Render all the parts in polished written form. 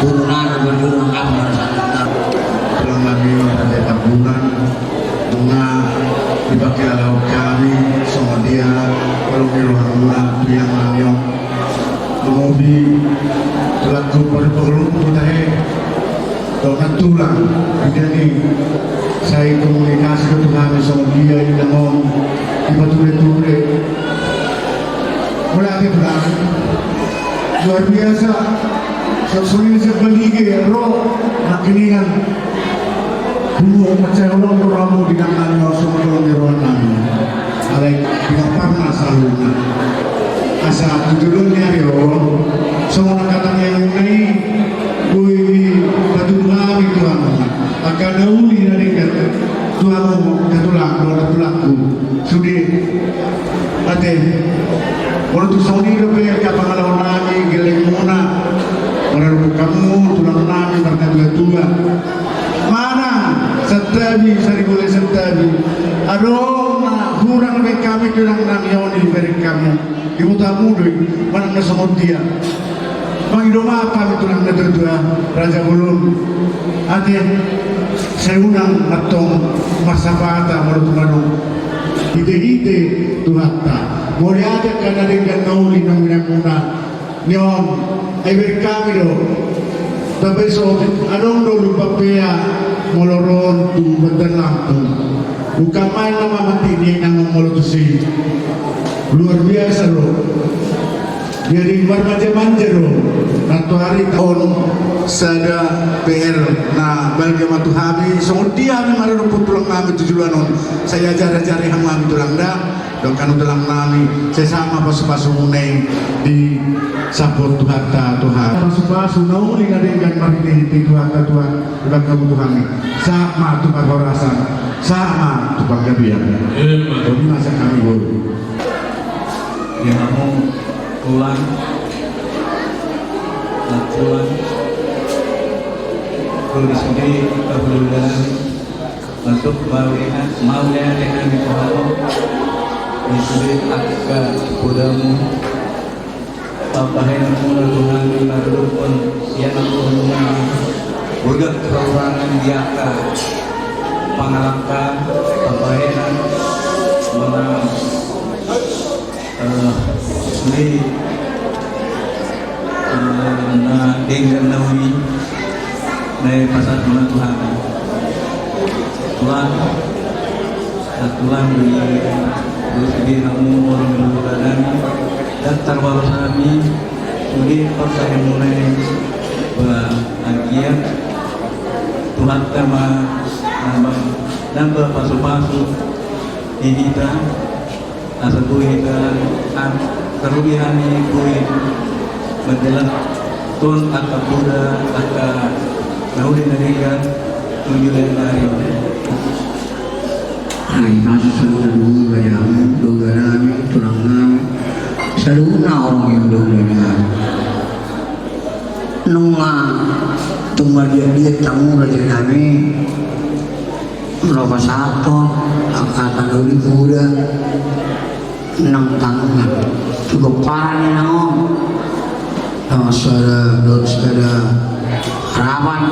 turunan berjurang kamar sangat pulang lagi ada tabungan bunga dipakai alau kami sama dia kalau miruhana yang nanyong mengobi pelaku pada pengeluh kita kalau tulang jadi saya komunikasi ke Tuhan sama dia ini ngomong dipature-ture mulai ada pulang luar biasa sesuai sebagai roh nakiningan dulu percaya orang ramu di dalam semua orang nami alai tidak pernah selalunya asa tujuannya yo semua katanya yang ini kui batu kami Tuhan akan dauli dari Tuhanmu ketulang tulangku sudi ate orang tu sauni lebih kapal nami geleng muna orang kamu tulang nami berkata Tuhan mana setabi sari boleh setabi aroma kurang baik kami kurang namioni beri kamu ibu tamu doi mana semua dia bang idoma apa itu nang nederdua raja belum ade saya undang atong masapata menurut manung ide-ide tuhata boleh ada karena dengan nauli nang minamuna nyon ay beri kami do tapi so anong dulu papaya moloron tu bedalang tu bukan main nama mati dia yang ngomong tu si luar biasa loh dari manja loh atau hari tahun sada PR na balga matu habi so dia memang ada putulang kami tujuan saya ajar-ajari hang kami tulang dah dong kanu dalam nami sesama pasu-pasu muneng di sapot Tuhan pasu-pasu nauli ngadengkan marini di Tuhan udah kamu Tuhan sama Tuhan horasan sama Tuhan gabian ini masa kami boleh yang kamu pulang kalau di sini kebetulan untuk maunya dengan Tuhan Yesus agak kudamu papahin mula Tuhan narupun yang aku budak perorangan diaka pangalangka papahinan mana ini na dengan nawi na pasal mula Tuhan Tuhan Jadi kamu orang berbulan dan terbaru kami sudah pakai mulai bahagia Tuhan sama nambah pasu-pasu ini kita asal kita kerugian ini kui menjelang Tuhan akan Buddha akan naudi narikan tujuan dari ay nasa sa dulu bayang lugar namin tulang namin sa luna orang yung lugar namin nung tumaliat tamu raja namin mereka satu akan ulit muda nang tangan cukup parah ni nang sada harapan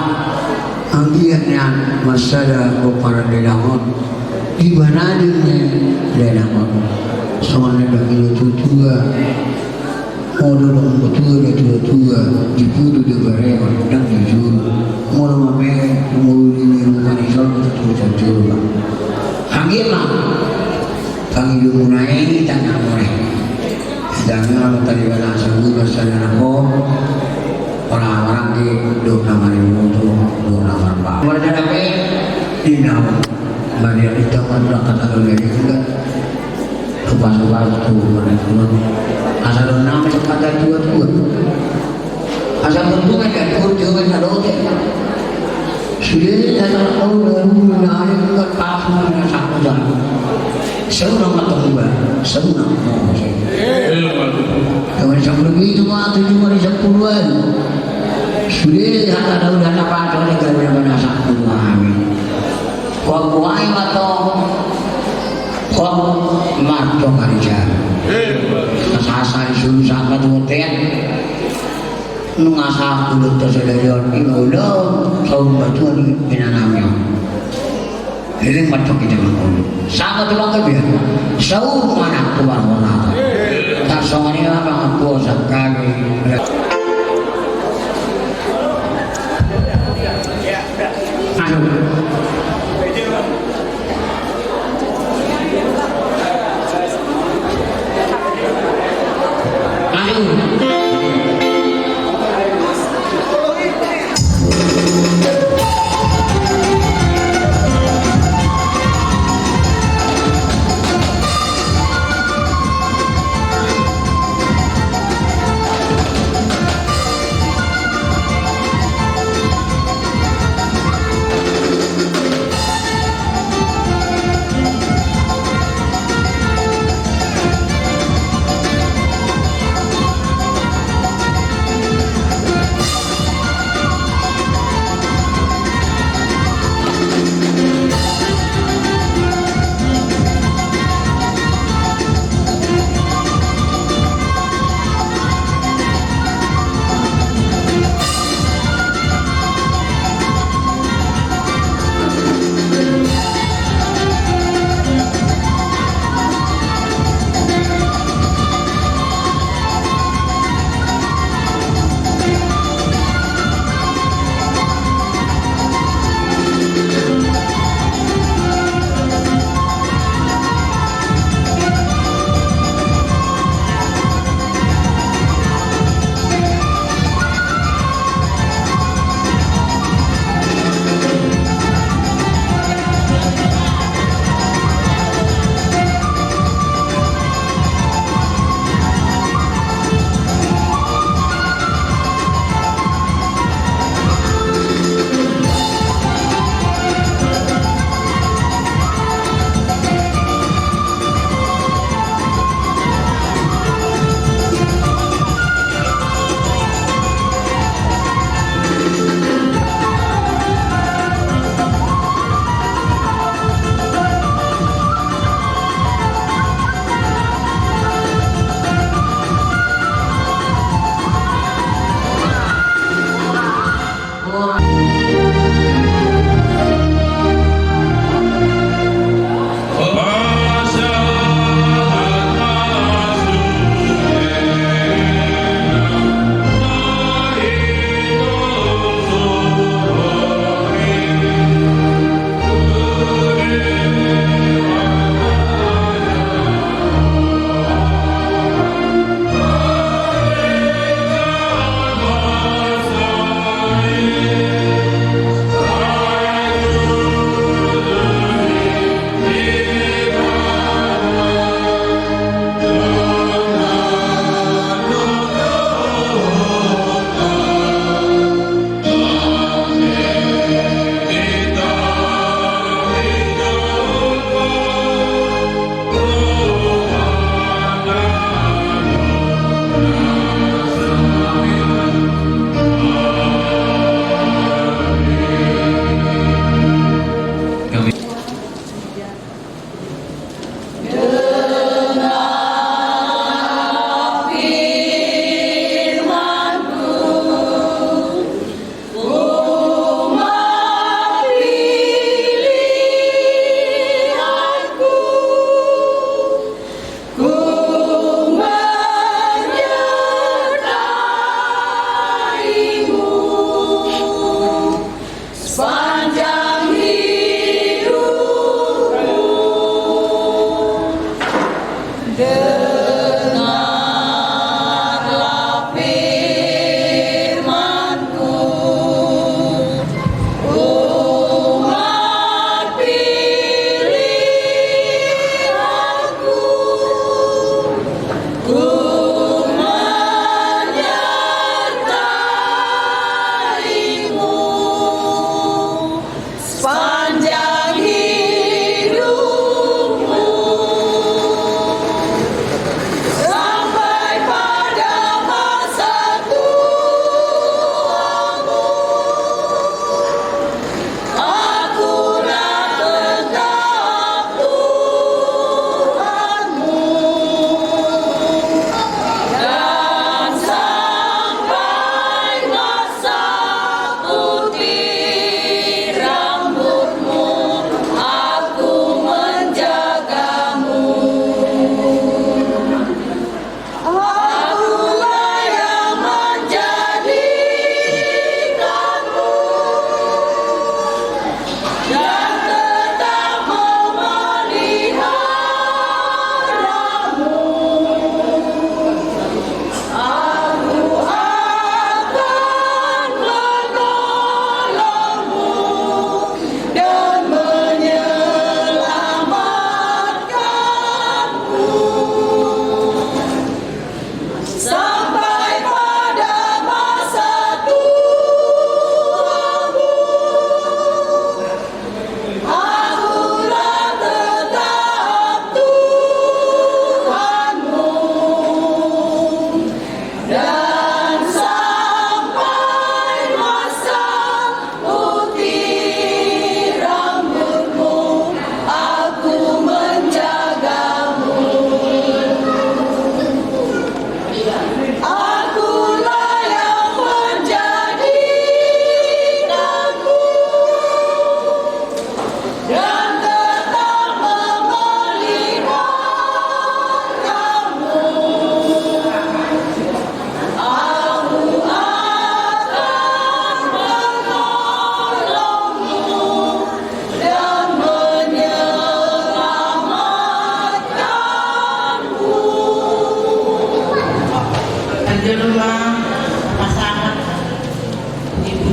anggiatnya masada para dedangon di mana dia nama soalnya bagi tua mau dorong tua di putu di bareng dan jujur mau mame mau di rumah di sana jujur angin lah kami dulu naik tanah mulai sedangkan tadi pada sembuh bersama aku orang-orang di dua nama itu dua nama pak mereka dapat di nama Maria itu kan berangkat dari juga lepas-lepas tu mereka asal nama kata tua asal bentuk aja tua kan ada sudah asal orang ada kan pas mana satu dah seorang atau dua seorang kalau sebelum itu mah 7 hari 10-an sudah ada apa ada kalau mana satu amin kau buai atau kau matong aja. Asal suruh sangat hotel. nungasa ulo to sa dayon inulo sa umbatuan pinanamyo hiling matok kita ulo sama tulang kebiar sa umanak tuang wala tak songani nga mga po sa kagi ano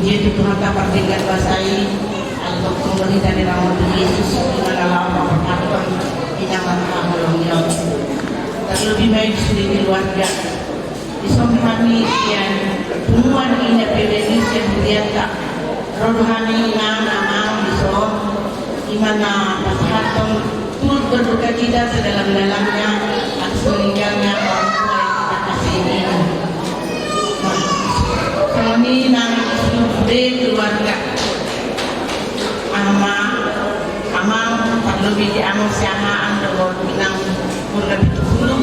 yaitu Tuhan dapat dengan basai untuk kembali dari rahmat Yesus dengan alam perhatian inangan amalnya. Terlebih baik di keluarga disomhami yang tumuan ina PBB sendirian rohani nang amang disom imana pasahatong turut berduka cita sedalam-dalamnya atas meninggalnya orang tua yang kita kasih ini. Kami nang sudah keluarga amang terlebih di amang siapa anda inang kurang itu belum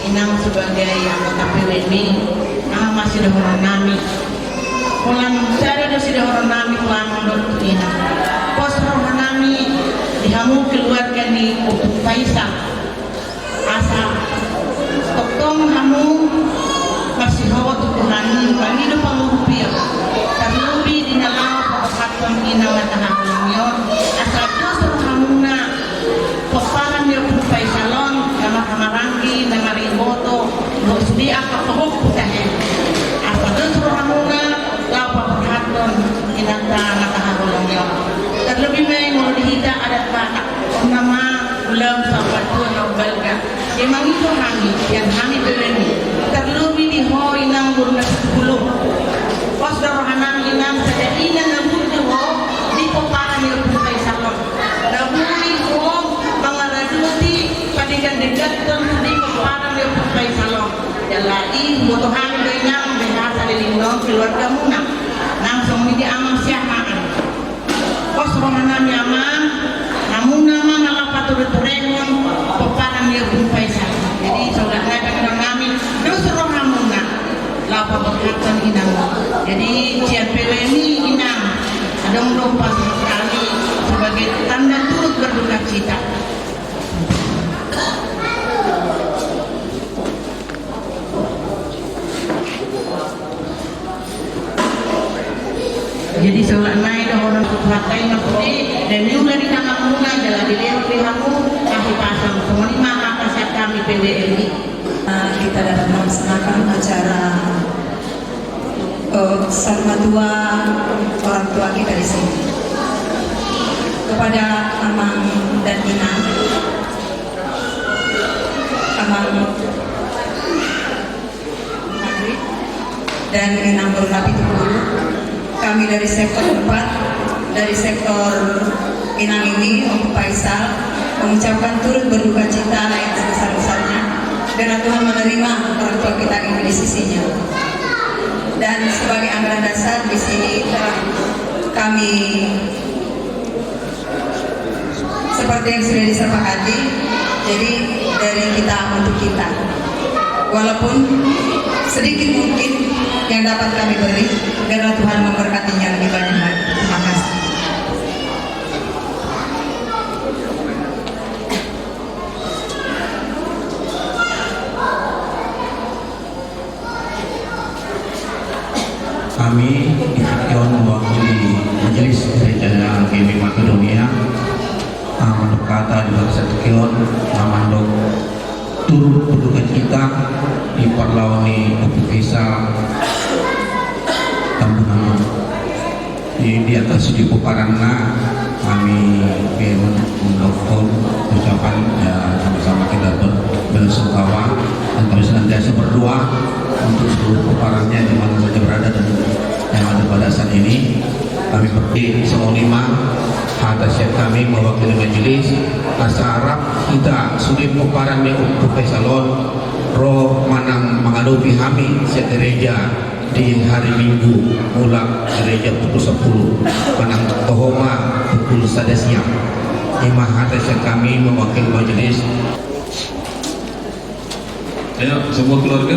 inang sebagai anggota PWMI amang masih ada orang nami pulang saya ada sudah orang nami pulang menurut inang pos orang nami dihamu keluarga di Faisal asal tokong hamu masih hawa tukuhan bagi do pangupir terlebih di dalam pengetahuan inang matahakulnya asal terus hamuna peparan dia pun Faisalon nama kamaranggi nama riboto musdi apa pahok putahe asal terus hamuna lapa perhatian inang matahakulnya terlebih baik mau dihita ada batak nama ulang sampai tuan balga emang itu kami yang kami berani terlebih di ho inang burung 10 pos rohanan inang saja inang nabur di ho di peparan yang bukai salon naburi ho mengaraduti padikan dekat dan di peparan yang bukai salon jalai butuhan dengan bahasa lindung keluarga muna langsung di amang siahaan pos rohanan nyaman namun nama malah patur-turengon peparan yang bukai salon jadi saudara kadang kami dosa rohamuna lapa berkatan inang jadi cian PWMI inang adong rompas sekali sebagai tanda turut berduka cita. Jadi seolah naik orang kuatai makudi dan juga di tangan muna adalah dilewat lihamu kasih pasang semua ini maka kasih kami PWMI. Kita dapat melaksanakan acara sama dua orang tua kita di sini. Kepada Amang dan Inang, Amang Maghrib dan Inang Bernabi Tunggu, kami dari sektor 4 dari sektor Inang ini untuk Faisal mengucapkan turut berduka cita yang sebesar-besarnya karena Tuhan menerima orang tua kita ini di sisinya. Dan sebagai anggaran dasar di sini kami seperti yang sudah disepakati, jadi dari kita untuk kita. Walaupun sedikit mungkin yang dapat kami beri, karena Tuhan memberkatinya lebih banyak lagi. Terima kasih. Kami dipercaya mewakili Majelis Gereja Agami Makedonia mendekata di bangsa Tekion memandang turut berduka cita di parlawani Faisal Tambunan di atas di Pukarangna kami melakukan ucapan sama-sama kita bersungkawa dan kami senantiasa berdoa untuk seluruh peparangnya di mana saja berada dan yang ada pada saat ini. Kami berdiri semua lima atas yang kami mewakili majelis asa harap kita sudah peparang di Faisalon roh manang mengadopi kami setiap gereja di hari Minggu mulai gereja pukul 10 manang tohoma pukul 1 siang. Imah atas yang kami mewakili majelis. Ayo semua keluarga.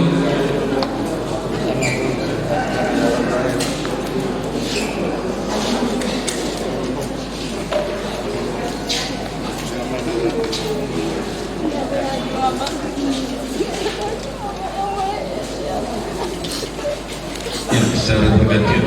Ya, secara bergantian.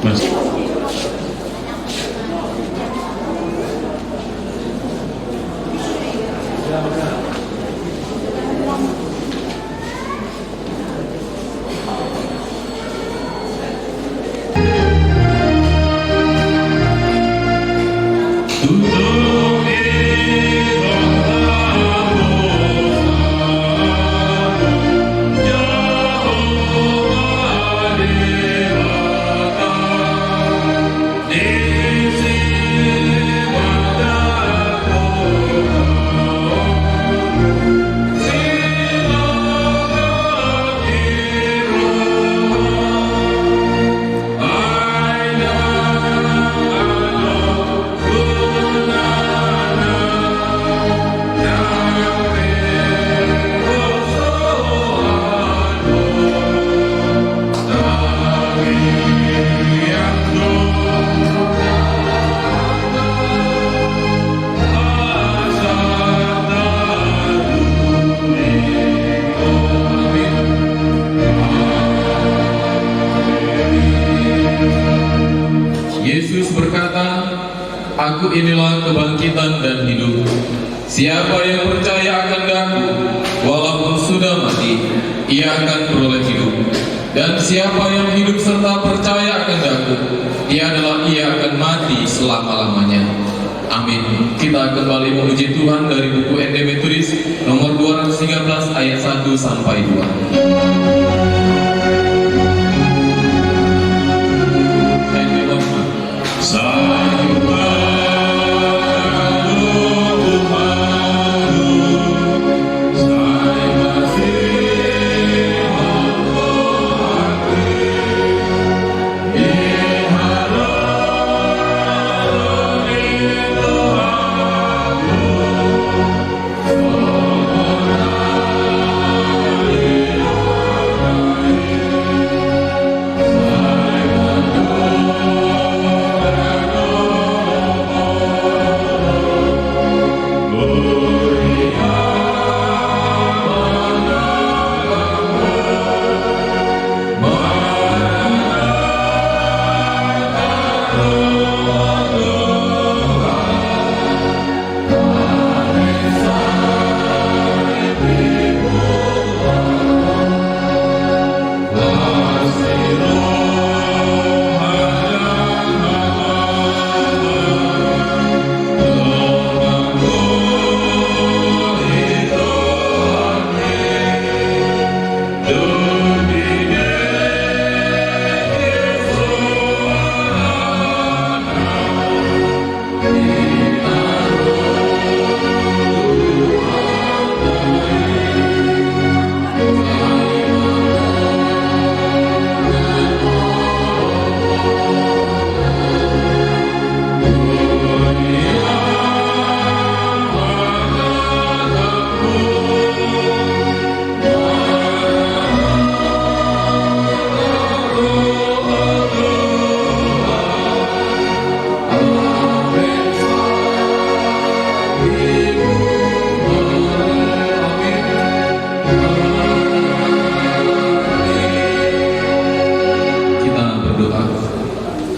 Mas. Yesus berkata, "Aku inilah kebangkitan dan hidup. Siapa yang percaya akan Aku, walaupun sudah mati, ia akan beroleh hidup. Dan siapa yang hidup serta percaya akan Aku, ia akan mati selama-lamanya." Amin. Kita kembali memuji Tuhan dari buku ND Metodis nomor 213 ayat 1 sampai 2.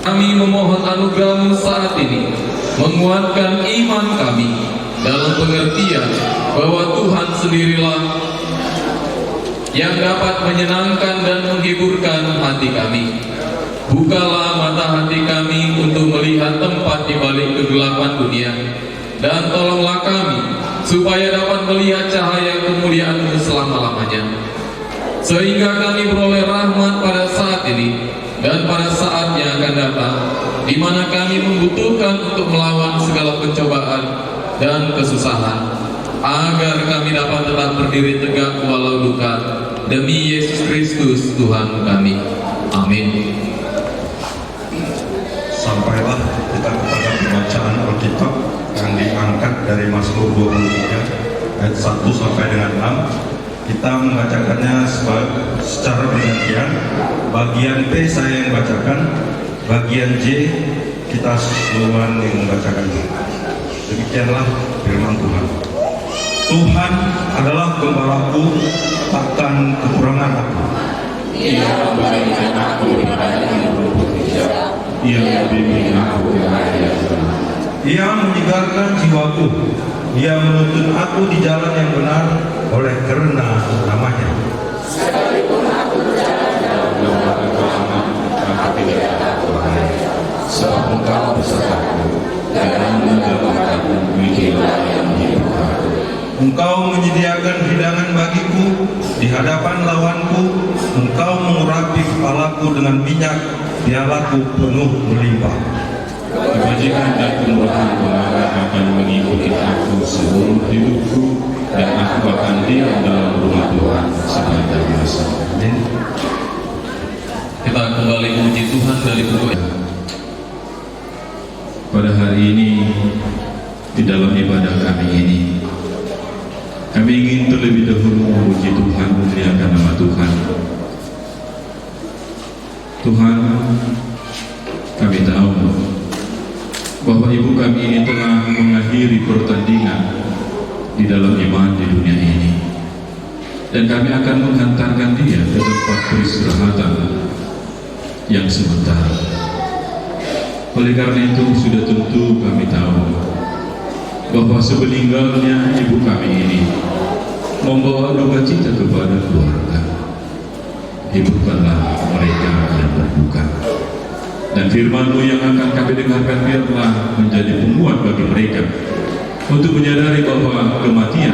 Kami memohon anugerah-Mu saat ini, menguatkan iman kami dalam pengertian bahwa Tuhan sendirilah yang dapat menyenangkan dan menghiburkan hati kami. Bukalah mata hati kami untuk melihat tempat di balik kegelapan dunia, dan tolonglah kami supaya dapat melihat cahaya kemuliaan-Mu selama-lamanya, sehingga kami beroleh rahmat pada saat ini dan pada saat yang akan datang, di mana kami membutuhkan untuk melawan segala pencobaan dan kesusahan, agar kami dapat tetap berdiri tegak walau duka, demi Yesus Kristus Tuhan kami. Amin. Sampai marilah kita kepada pembacaan Alkitab yang diangkat dari Mazmur 23 ayat 1 sampai dengan 6. Kita membacakannya secara bergantian. Bagian P saya yang bacakan, bagian J kita semuanya yang membacakannya. Demikianlah firman Tuhan. Tuhan adalah gembalaku, takkan kekurangan aku. Ia memberikan aku kepada yang berbujang, Ia membimbing aku ke arah yang benar. Ia menyegarkan jiwaku. Ia menuntun aku di jalan yang benar oleh karena namanya. Sekalipun aku berjalan dalam lembah kegelapan, aku tidak takut bahaya. Sebab Engkau besertaku, dan menjauhkanku di jalan yang menghibur aku. Engkau menyediakan hidangan bagiku di hadapan lawanku. Engkau mengurapi kepalaku dengan minyak, pialaku penuh melimpah. Kebajikan dan kemurahan Tuhan akan mengikuti aku seluruh hidupku, dan aku akan diam dalam rumah Tuhan sepanjang masa. Amin. Kita kembali memuji Tuhan dari buku. Pada hari ini, di dalam ibadah kami ini, kami ingin terlebih dahulu memuji Tuhan, memuliakan nama Tuhan. Tuhan, kami tahu bahwa ibu kami ini telah mengakhiri pertandingan di dalam iman di dunia ini, dan kami akan menghantarkan dia ke tempat peristirahatan yang sementara. Oleh karena itu sudah tentu kami tahu bahwa sepeninggalnya ibu kami ini membawa duka cita kepada keluarga. Hiburkanlah mereka yang berduka, dan firman-Mu yang akan kami dengarkan biarlah menjadi penguat bagi mereka untuk menyadari bahwa kematian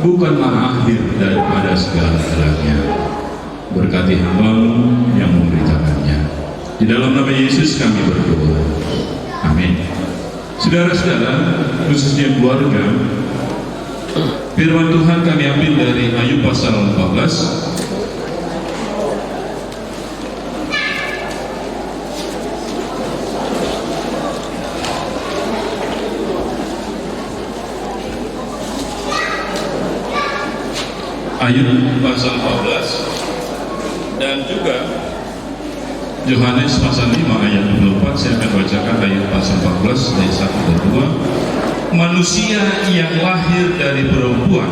bukanlah akhir daripada segala-galanya. Berkati hamba-Mu yang memberitakannya. Di dalam nama Yesus kami berdoa. Amin. Saudara-saudara, khususnya keluarga, firman Tuhan kami ambil dari Ayub pasal 14. Ayub pasal 14 dan juga Yohanes pasal 5 ayat 24. Saya akan bacakan Ayub pasal 14 ayat 1 dan 2. Manusia yang lahir dari perempuan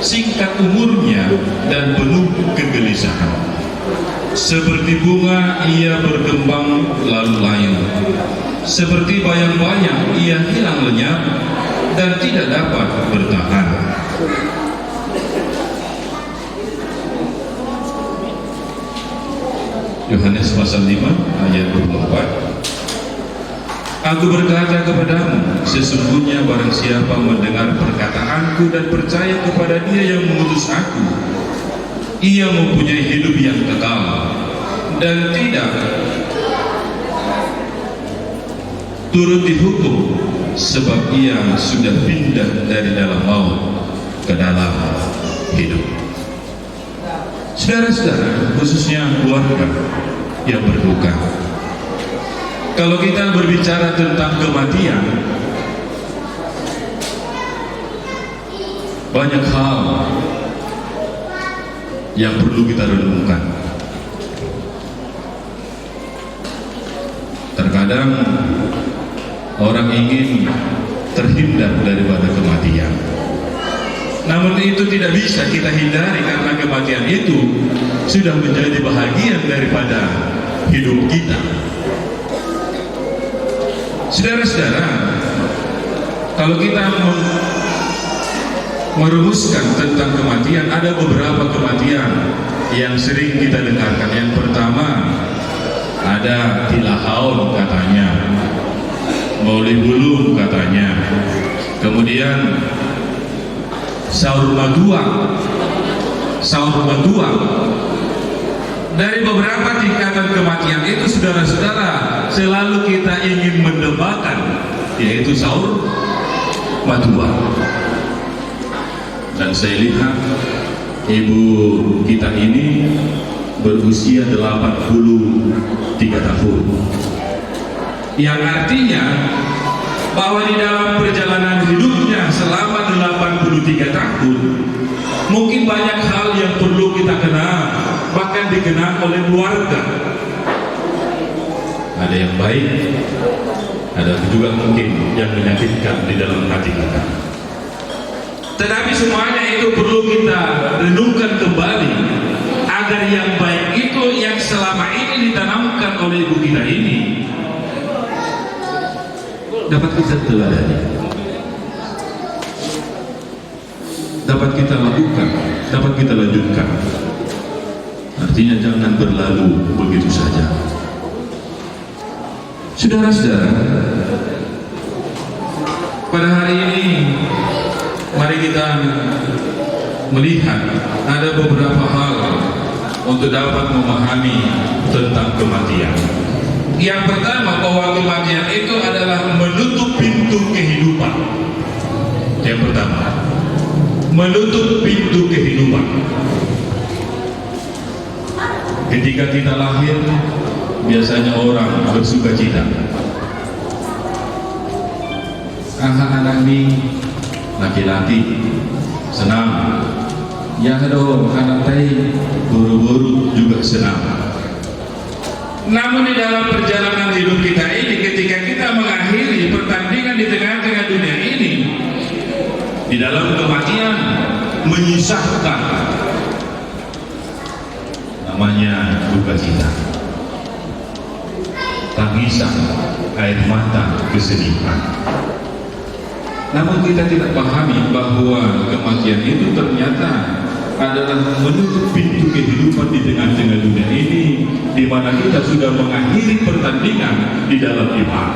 singkat umurnya dan penuh kegelisahan. Seperti bunga ia berkembang lalu layu, seperti bayang-bayang ia hilang lenyap dan tidak dapat bertahan. Yohanes pasal 5 ayat 24. Aku berkata kepadamu, sesungguhnya barang siapa mendengar perkataanku dan percaya kepada Dia yang mengutus aku, ia mempunyai hidup yang kekal dan tidak turut dihukum, sebab ia sudah pindah dari dalam maut ke dalam hidup. Saudara-saudara, khususnya keluarga yang berduka, kalau kita berbicara tentang kematian, banyak hal yang perlu kita renungkan. Terkadang orang ingin terhindar daripada kematian, namun itu tidak bisa kita hindari karena kematian itu sudah menjadi bahagian daripada hidup kita. Saudara-saudara, kalau kita merumuskan tentang kematian, ada beberapa kematian yang sering kita dengarkan. Yang pertama, ada tilahaun katanya, mauli bulu katanya, kemudian saur maduang. Dari beberapa tingkatan kematian itu, saudara-saudara, selalu kita ingin mendambakan, yaitu saur maduang. Dan saya lihat ibu kita ini berusia 83 tahun. yang artinya bahwa di dalam perjalanan hidupnya selama 83 tahun mungkin banyak hal yang perlu kita kenal, bahkan dikenal oleh keluarga. Ada yang baik, ada juga mungkin yang menyakitkan di dalam hati kita. Tetapi semuanya itu perlu kita renungkan kembali agar yang baik itu yang selama ini ditanamkan oleh ibu kita ini dapat kita teladani, dapat kita lakukan, dapat kita lanjutkan. Artinya jangan berlalu begitu saja. Saudara-saudara, pada hari ini mari kita melihat ada beberapa hal untuk dapat memahami tentang kematian. Yang pertama, bahwa kematian itu adalah menutup pintu kehidupan. Yang pertama, menutup pintu kehidupan. Ketika kita lahir, biasanya orang bersukacita. Anak-anak ini laki-laki senang. Ya dong, anak tadi buru-buru juga senang. Namun di dalam perjalanan hidup kita ini, ketika kita mengakhiri pertandingan di tengah-tengah dunia ini, di dalam kematian menyisahkan, namanya duka cita, tangisan, air mata, kesedihan. Namun kita tidak pahami bahwa kematian itu ternyata adalah menutup pintu kehidupan di tengah-tengah dunia ini, di mana kita sudah mengakhiri pertandingan di dalam iman.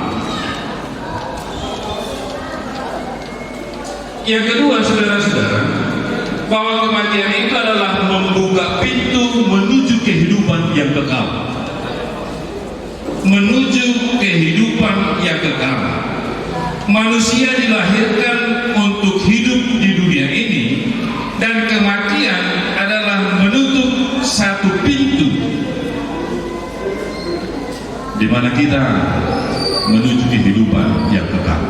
Yang kedua, saudara-saudara, bahwa kematian itu adalah membuka pintu menuju kehidupan yang kekal, menuju kehidupan yang kekal. Manusia dilahirkan untuk hidup di dunia ini, dan kematian adalah menutup satu pintu di mana kita menuju kehidupan yang kekal.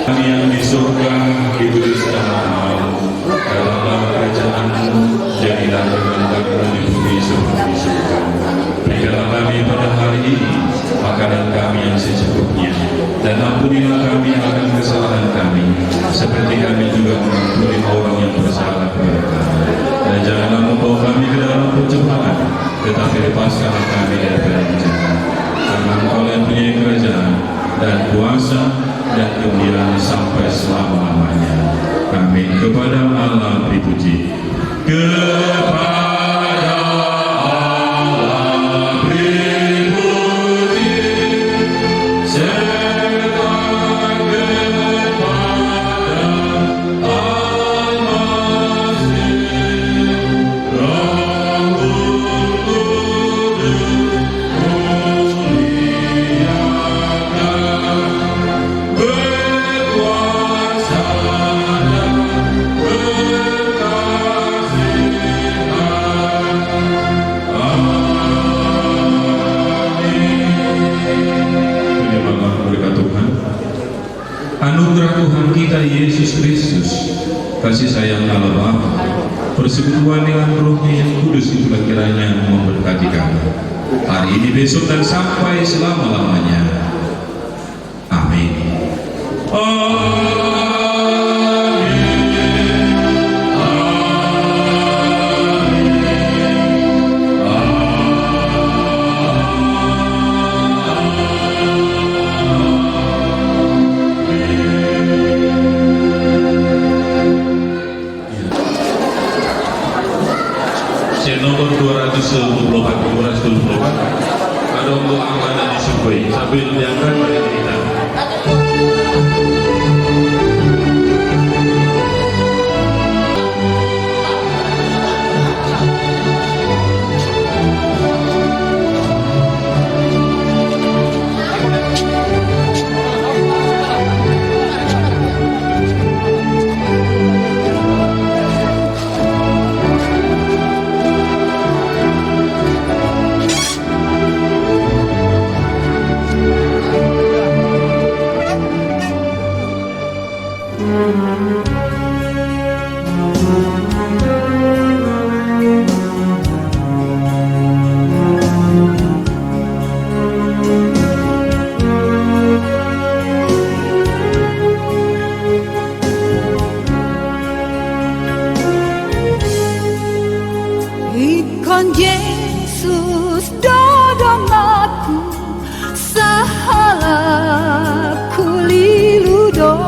Kami yang di surga, diberi sedalam dalam kerajaan-Mu, jadilah kehendak-Mu di bumi seperti di surga. Berikanlah kami pada hari ini makanan kami yang secukupnya, dan ampunilah kami akan kesalahan kami, seperti kami juga mengampuni orang yang bersalah kepada kami. Dan janganlah membawa kami ke dalam pencobaan, tetapi lepaskanlah kami dari yang jahat. Karena Engkau yang punya kerajaan dan kuasa dan kemuliaan sampai selama-lamanya. Amin. Kepada Allah dipuji. Kepada Allah dipuji. Serta anugerah Tuhan kita Yesus Kristus, kasih sayang Allah Bapa, persekutuan dengan Roh-Nya yang kudus itulah kiranya memberkati kami hari ini, besok, dan sampai selama-lamanya. Amin. Nomor 224 ada untuk amanah disukai sambil diangkat pada kita. Ikon Yesus dodong aku sahala kuliludo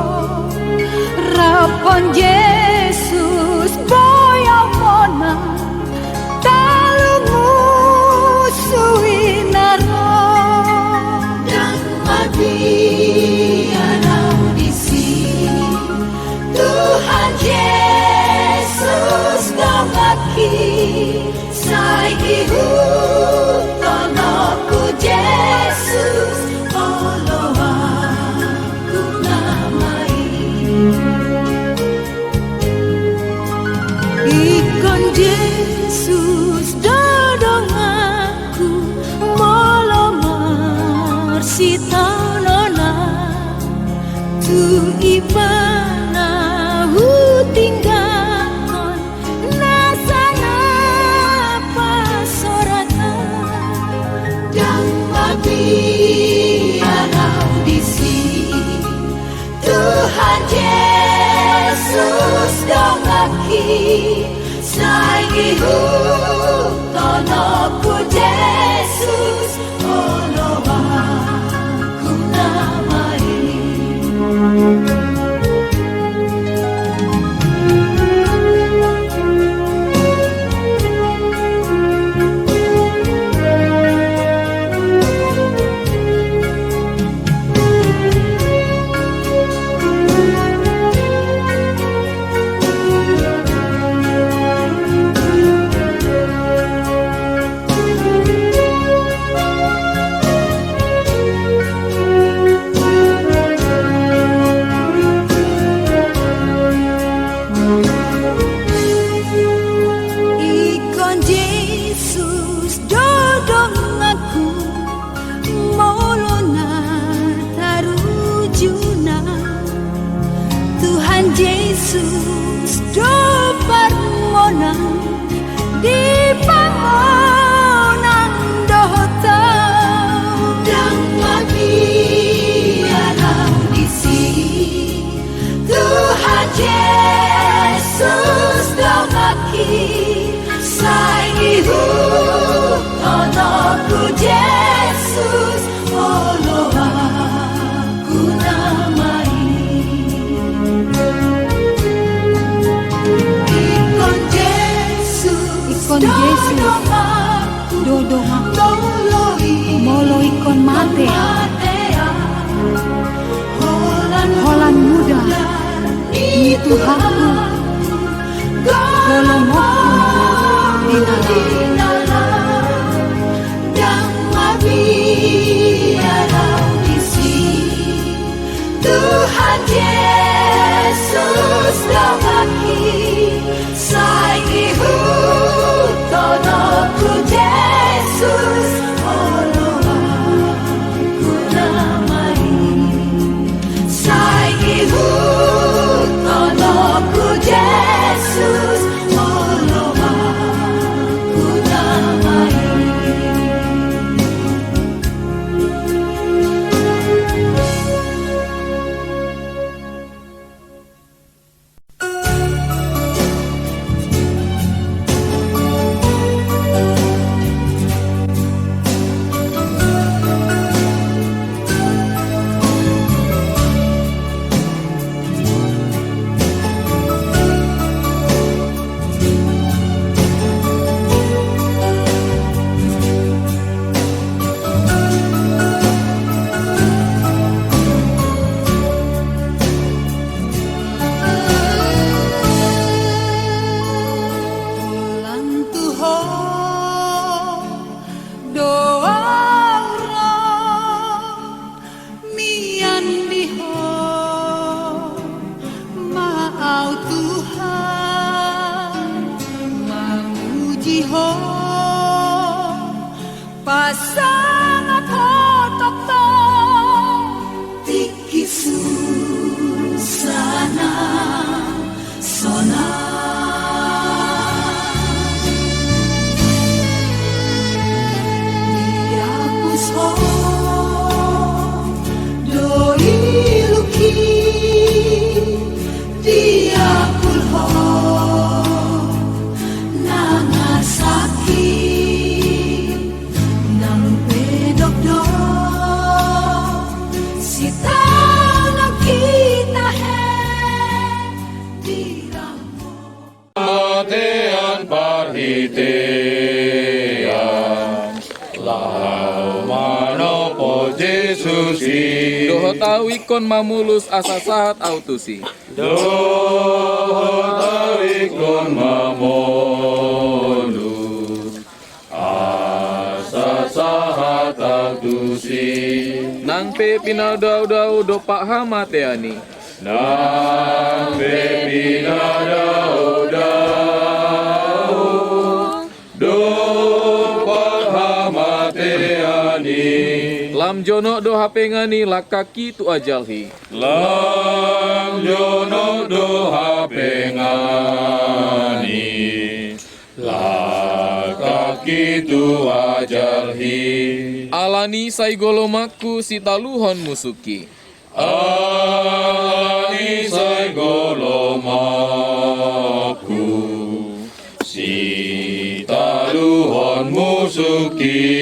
rapon Yesus boya mona talumu suinaro dan mati anau disi Tuhan Yesus damaki saiki hutonoku Yesus olo aku namai ikon Yesus dodong aku molomar sitanona tu ibana hutinggalon nasana pasorana dan mati anau disi Tuhan Yesus dongaki saiki hutonoku Yesus olo aku namai. Ikon Yesus dodong aku molona tarujuna Tuhan Yesus do parmona di pangonan dohota dan mati anau disi Tuhan Yesus dongaki saiki hutonoku Yesus olo aku namai ikon Yesus dodong aku molo ikon matea holan muda itu aku golongku dinala dan mati anau disi Tuhan Yesus dongaki saiki hutonoku Yesus olo aku namai saiki ikon mamulus asa sahat autusi. Doharikon mamolus asa sahat autusi. Nang pe pinadau-dau do pak hamateani. Nang pe pinadau-dau do pak hamateani. Lam jono do hapengani lakaki tu ajalhi. Lam jono do hapengani lakaki tu ajalhi. Alani sai golomaku si taluhon musuki. Alani sai golomaku si taluhon musuki.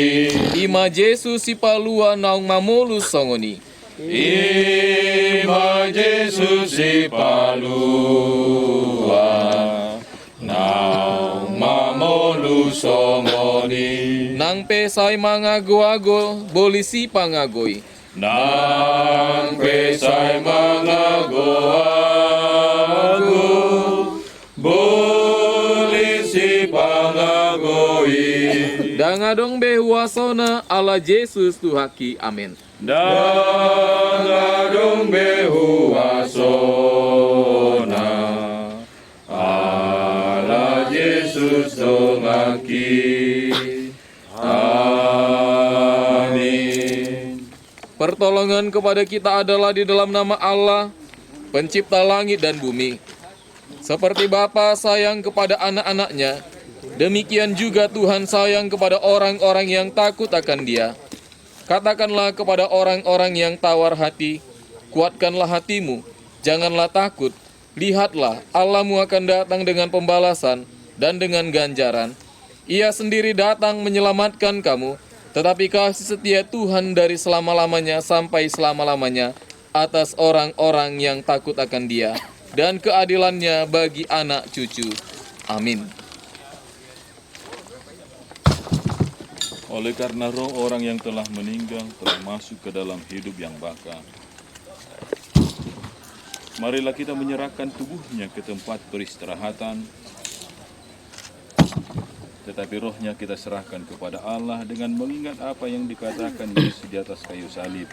Ima Yesus si palua naung mamulus songoni. Ima Yesus si palua naung mamolus songoni. Nang pesai mangago-ago bolisi pangagoi. Nang pesai mangago-ago bolisi pangagoi. Dangadong behuasona ala Yesus Tuhaki. Amin. Dangadong behuasona ala Yesus Tuhaki. Amin. Pertolongan kepada kita adalah di dalam nama Allah, pencipta langit dan bumi. Seperti Bapa sayang kepada anak-anaknya, demikian juga Tuhan sayang kepada orang-orang yang takut akan Dia. Katakanlah kepada orang-orang yang tawar hati, kuatkanlah hatimu, janganlah takut. Lihatlah, Allahmu akan datang dengan pembalasan dan dengan ganjaran. Ia sendiri datang menyelamatkan kamu, tetapi kasih setia Tuhan dari selama-lamanya sampai selama-lamanya atas orang-orang yang takut akan Dia, dan keadilannya bagi anak cucu. Amin. Oleh karena roh orang yang telah meninggal telah masuk ke dalam hidup yang baka, marilah kita menyerahkan tubuhnya ke tempat peristirahatan, tetapi rohnya kita serahkan kepada Allah dengan mengingat apa yang dikatakan Yesus di atas kayu salib.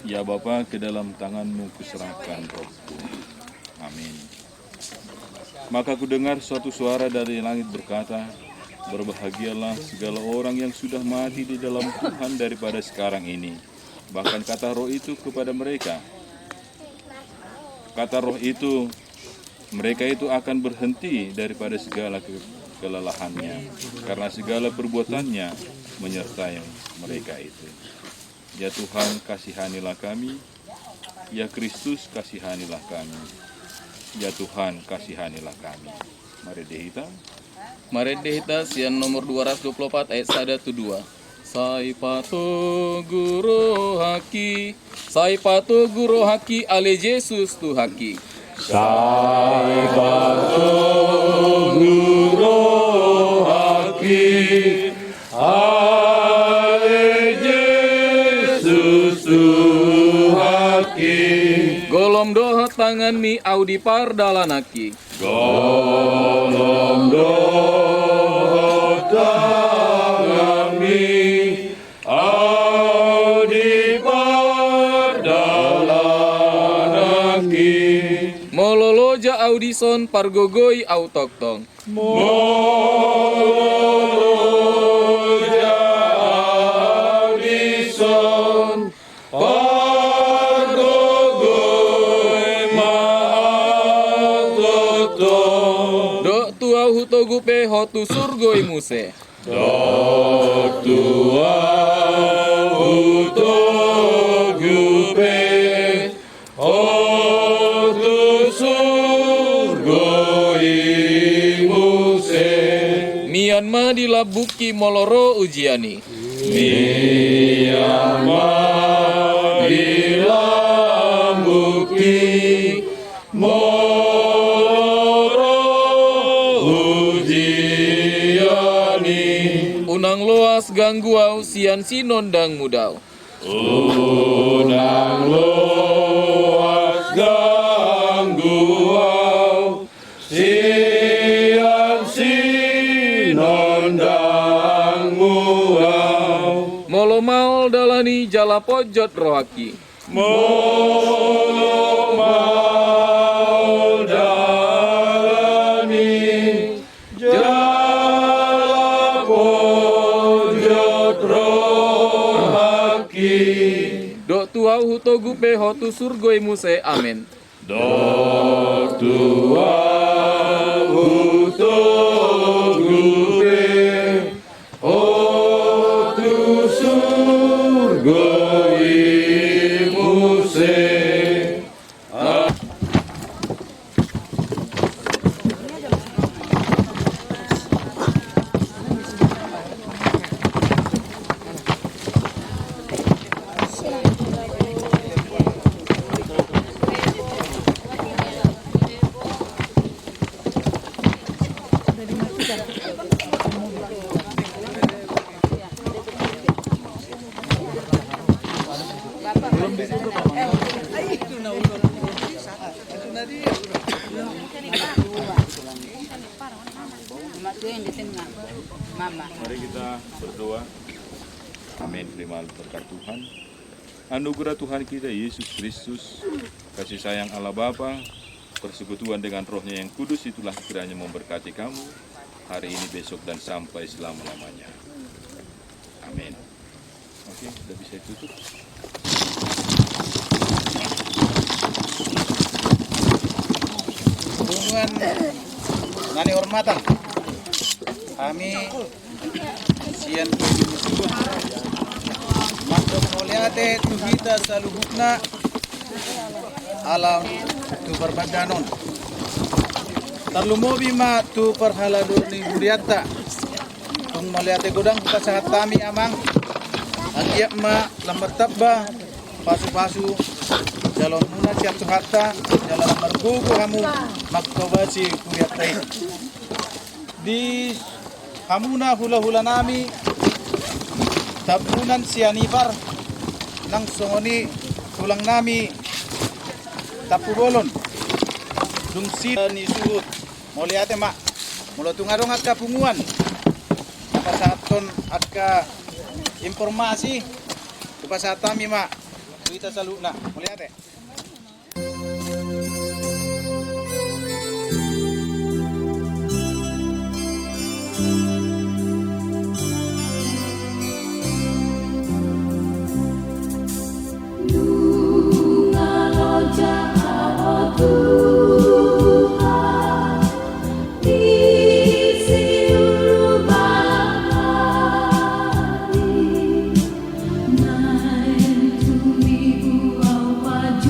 Ya Bapa, ke dalam tanganmu kuserahkan rohku. Amin. Maka kudengar suatu suara dari langit berkata, berbahagialah segala orang yang sudah mati di dalam Tuhan daripada sekarang ini. Bahkan kata roh itu kepada mereka, kata roh itu, mereka itu akan berhenti daripada segala kelelahannya, karena segala perbuatannya menyertai mereka itu. Ya Tuhan, kasihanilah kami. Ya Kristus, kasihanilah kami. Ya Tuhan, kasihanilah kami. Mari dihita. Mari dihita sian nomor 224 ayat 1-2. Sai pato guru haki ale Yesus tu haki. Sai pato guru haki ale Yesus tu haki. Golom doha tangan mi audi pardalanaki. Golom doha tangan mi audi pardalanaki. Mololoja audison pargogoi autoktong. Mololoja audison pargogoi maautoktong. Dok tua hutogupe hotu surgoi muse. Dok tua hutogupe hotu surgoi muse. Myanmar dilabuki moloro ujiani. Myanmar dilambuki moloro ujiani. Unang loas gangguau sian sinondang mudau. Unang luas gangguau siang sinondang muau Molomal dalani jala pojot rohaki Molomal dalani jala pojot rohaki Dok tuau hutogu pe hotu surgoi muse amen Dok tua hutogupe otu surgoi muse Mari kita berdoa. Amin. Terima berkat Tuhan. Anugerah Tuhan kita Yesus Kristus, kasih sayang Allah Bapa, persekutuan dengan Roh-Nya yang kudus itulah kiranya memberkati kamu hari ini, besok, dan sampai selama-lamanya. Amin. Oke, sudah bisa ditutup. Hubungan nani hormatan kami sian makro moliate tuhita saluhukna alam tu perbadanon terlumobi ma tu perhaladur ni buriata tung moliate godang buka sahat kami amang agiak ma lambar tabba pasu-pasu jalan muna siap suhata jalan lambar gugu kamu maktobaci kuriatai di hamuna hula-hula nami tabunan sianibar nang songoni tulang nami tapu bolon dungsi ni suhut moliate mak mula tungarong akka punguan napasaton akka informasi kupasatami mak kita saluna moliate Naik tumibu awal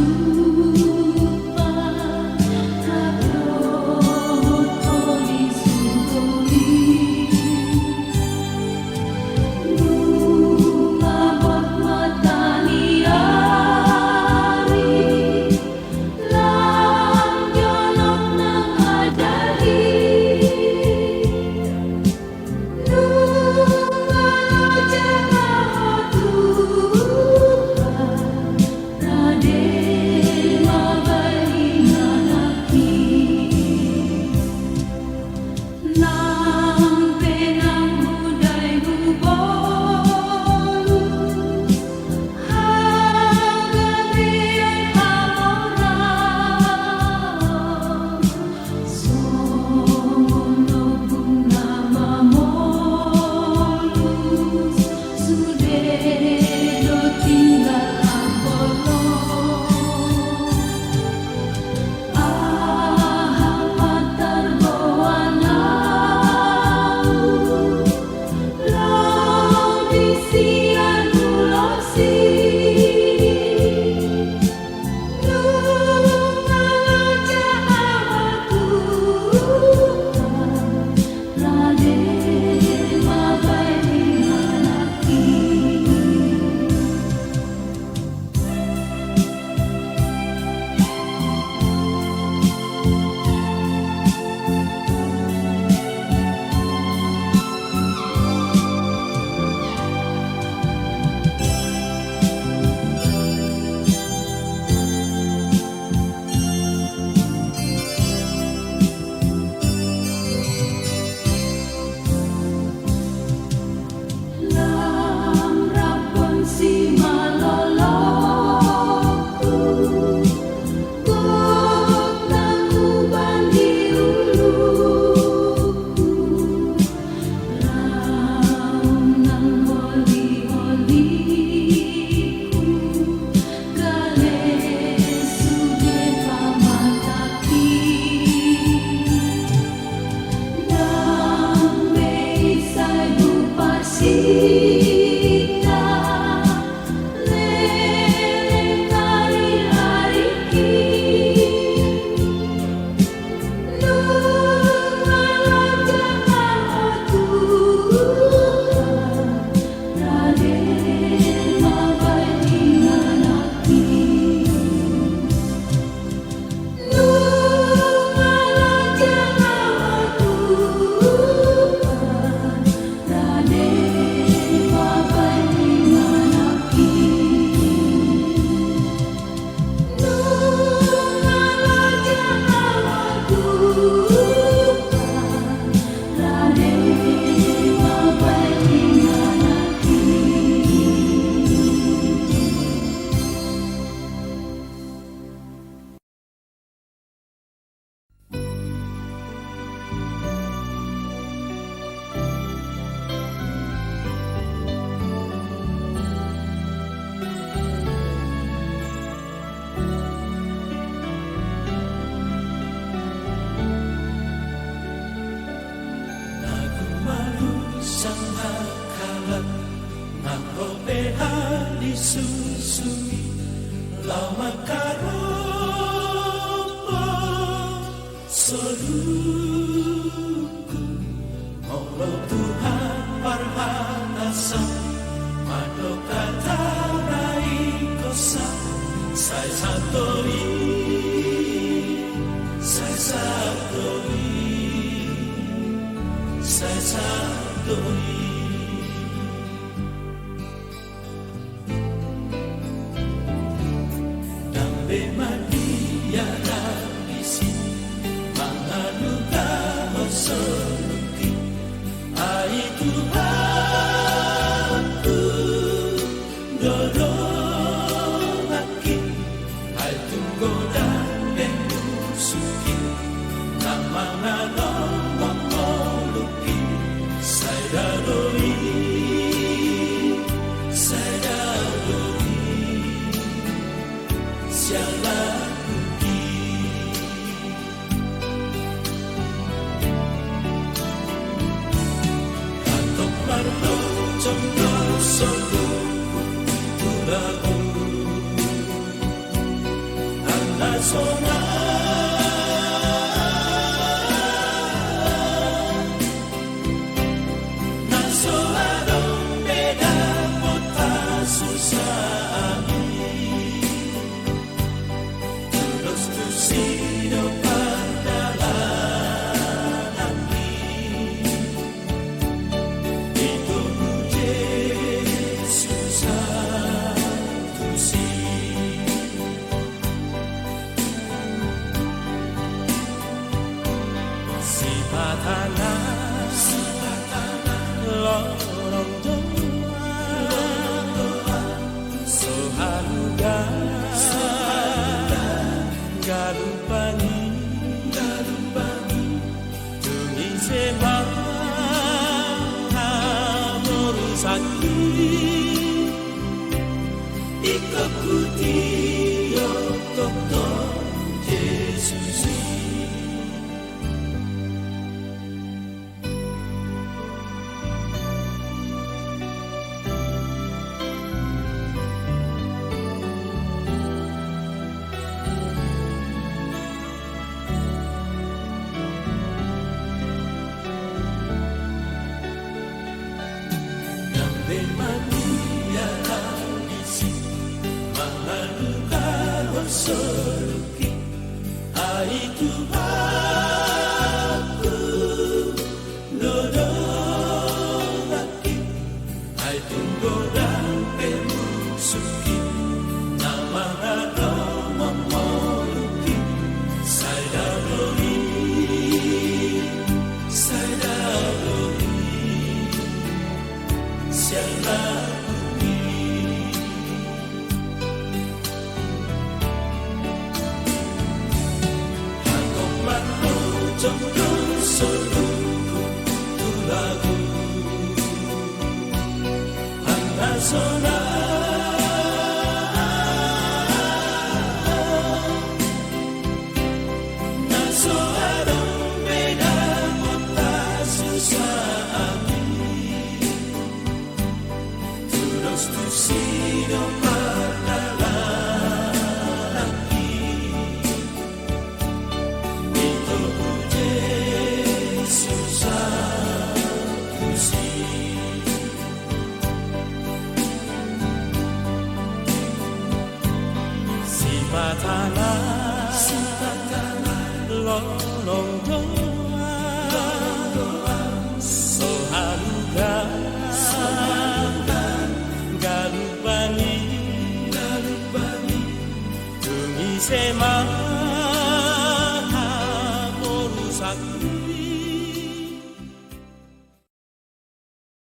Sema